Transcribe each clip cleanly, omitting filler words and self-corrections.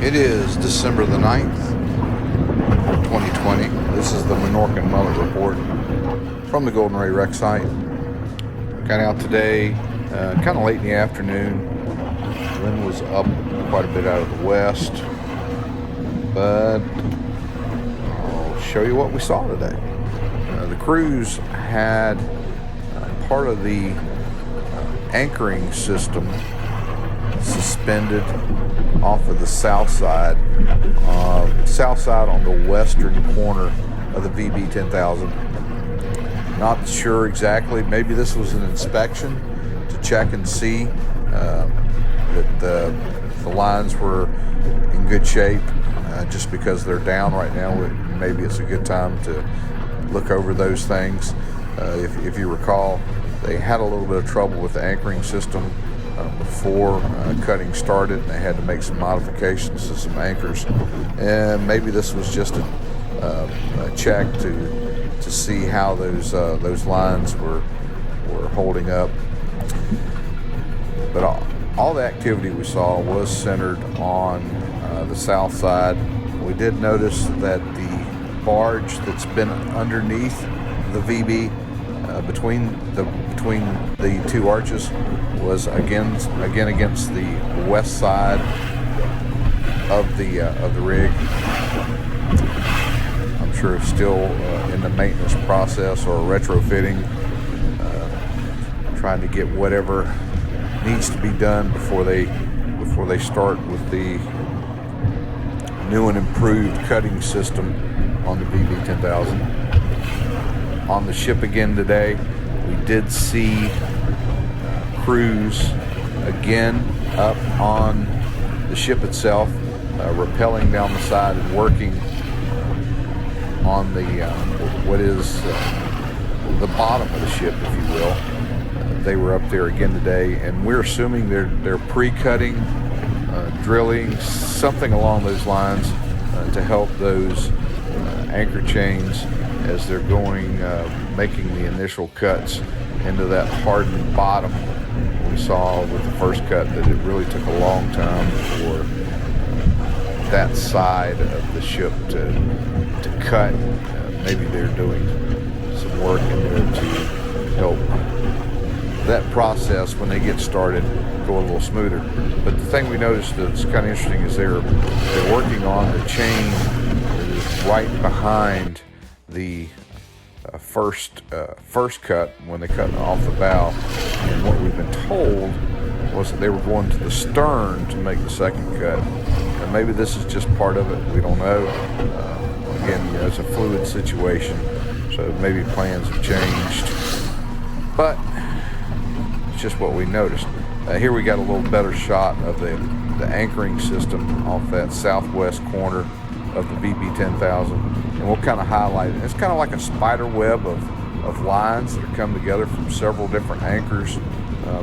It is December the 9th, 2020. This is the Minorca and Mullet report from the Golden Ray Rec site. Got out today kind of late in the afternoon. Wind was up quite a bit out of the west, but I'll show you what we saw today. The crews had part of the anchoring system suspended off of the south side on the western corner of the VB 10,000. Not sure exactly. Maybe this was an inspection to check and see that the lines were in good shape. Just because they're down right now, maybe it's a good time to look over those things. If you recall, they had a little bit of trouble with the anchoring system before cutting started, and they had to make some modifications to some anchors. And maybe this was just a check to see how those lines were holding up. But all the activity we saw was centered on the south side. We did notice that the barge that's been underneath the VB between the two arches was again against the west side of the rig. I'm sure it's still in the maintenance process or retrofitting, trying to get whatever needs to be done before they start with the new and improved cutting system on the VB 10,000. On the ship again today, we did see crews again up on the ship itself, rappelling down the side and working on the what is the bottom of the ship, if you will. They were up there again today, and we're assuming they're pre-cutting, drilling, something along those lines to help those anchor chains as they're going, making the initial cuts into that hardened bottom. We saw with the first cut that it really took a long time for that side of the ship to cut. Maybe they're doing some work in there to help that process, when they get started, go a little smoother. But the thing we noticed that's kind of interesting is they're working on the chain that is right behind the first cut when they cut off the bow. And what we've been told was that they were going to the stern to make the second cut. And maybe this is just part of it. We don't know. Again, it's a fluid situation, so maybe plans have changed. But it's just what we noticed. Here we got a little better shot of the anchoring system off that southwest corner of the VB 10,000, and we'll kind of highlight it. It's kind of like a spider web of lines that are come together from several different anchors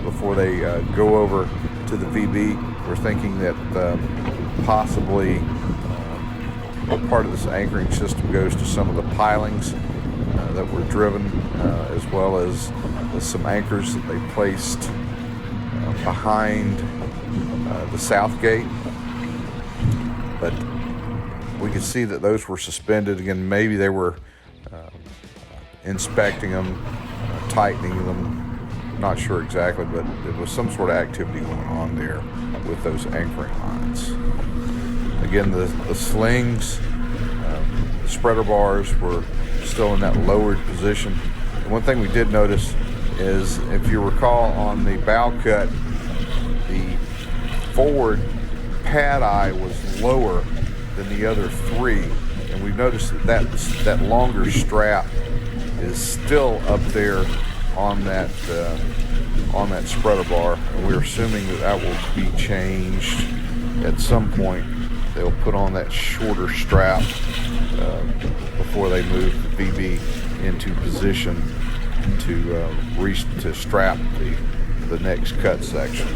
before they go over to the VB. We're thinking that possibly part of this anchoring system goes to some of the pilings that were driven, as well as some anchors that they placed behind the south gate. But we could see that those were suspended. Again, maybe they were inspecting them, tightening them. Not sure exactly, but there was some sort of activity going on there with those anchoring lines. Again, the slings, the spreader bars were still in that lowered position. And one thing we did notice is, if you recall, on the bow cut, the forward pad eye was lower than the other three, and we've noticed that longer strap is still up there on that spreader bar, and we're assuming that will be changed at some point. They'll put on that shorter strap before they move the VB into position to strap the next cut section.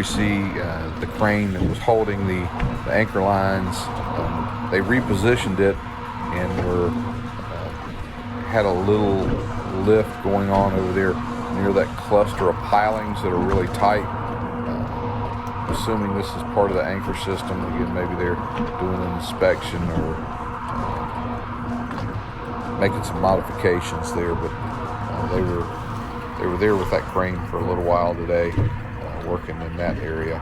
see the crane that was holding the anchor lines. They repositioned it and had a little lift going on over there near that cluster of pilings that are really tight. Assuming this is part of the anchor system. Again, maybe they're doing an inspection or making some modifications there, but they were there with that crane for a little while today, working in that area.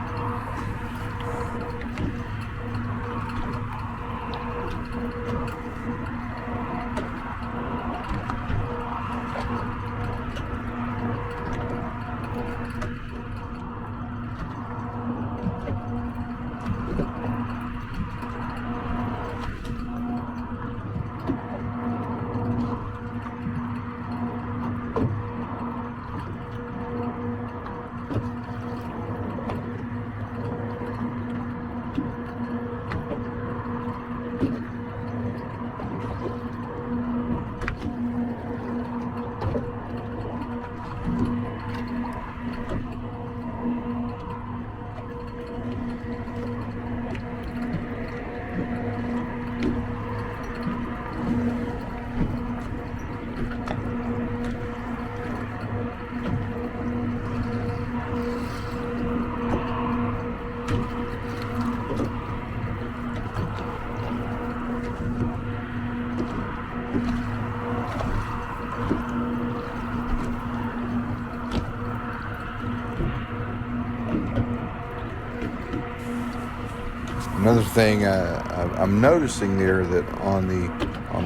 Another thing I'm noticing there, that on the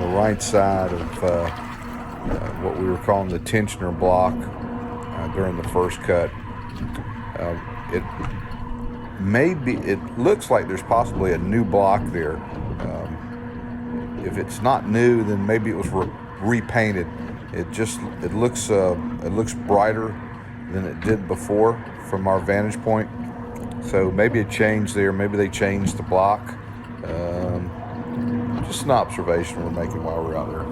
right side of what we were calling the tensioner block during the first cut, it looks like there's possibly a new block there. If it's not new, then maybe it was repainted. It looks brighter than it did before from our vantage point. So maybe it changed there. Maybe they changed the block. Just an observation we're making while we're out there.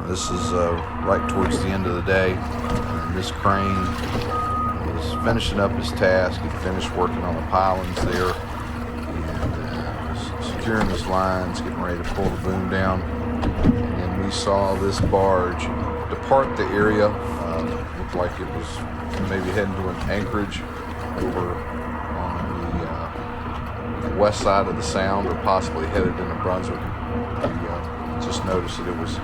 This is right towards the end of the day. This crane is finishing up his task. He finished working on the pilings there and securing his lines, getting ready to pull the boom down. And then we saw this barge depart the area. Looked like it was maybe heading to an anchorage over on the west side of the sound, or possibly headed into Brunswick. We just noticed that it was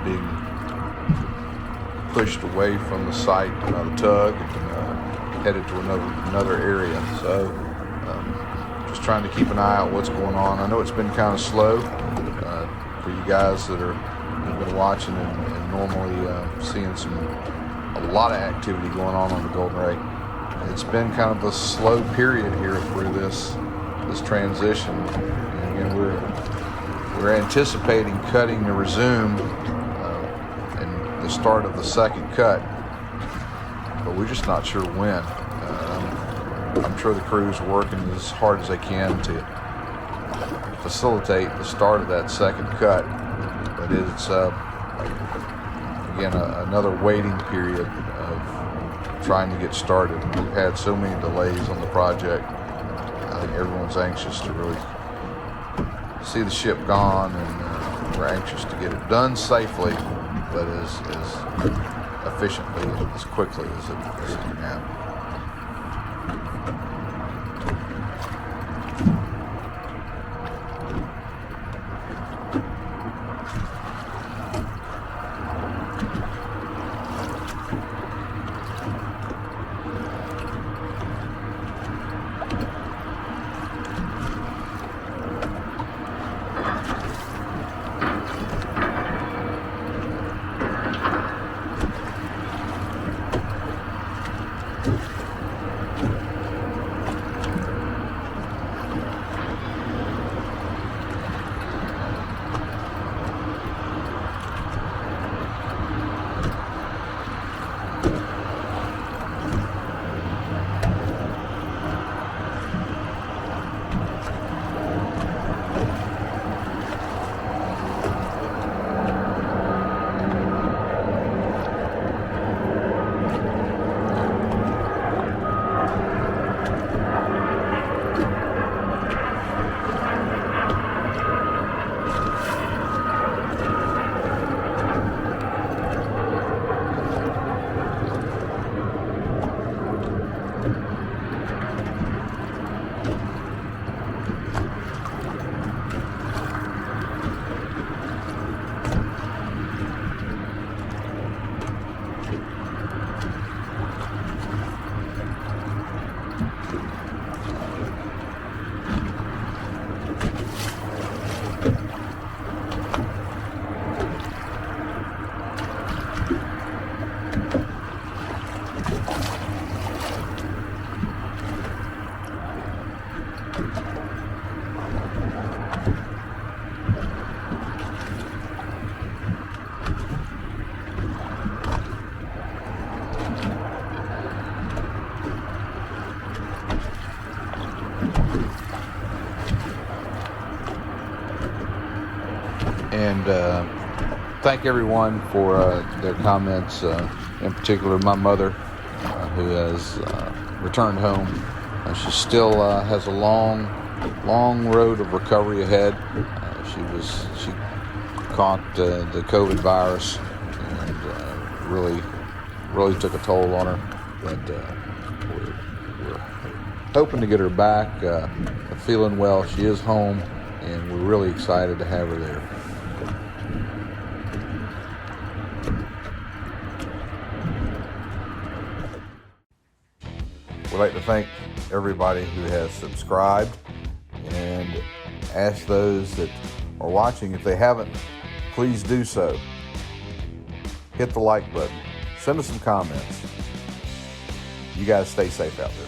being pushed away from the site by the tug and headed to another area. So just trying to keep an eye out what's going on. I know it's been kind of slow for you guys that have been watching and normally seeing a lot of activity going on the Golden Ray. It's been kind of a slow period here through this transition. And again, we're anticipating cutting to resume in the start of the second cut, but we're just not sure when. I'm sure the crew's working as hard as they can to facilitate the start of that second cut, but it's again another waiting period of trying to get started. We've had so many delays on the project. I think everyone's anxious to really see the ship gone, and we're anxious to get it done safely, but as efficiently, as quickly as it can happen. And thank everyone for their comments, in particular my mother, who has returned home. She still has a long road of recovery ahead. She caught the COVID virus, and really took a toll on her. But we're hoping to get her back, feeling well. She is home, and we're really excited to have her there. We'd like to thank everybody who has subscribed, and ask those that are watching, if they haven't, please do so. Hit the like button. Send us some comments. You guys stay safe out there.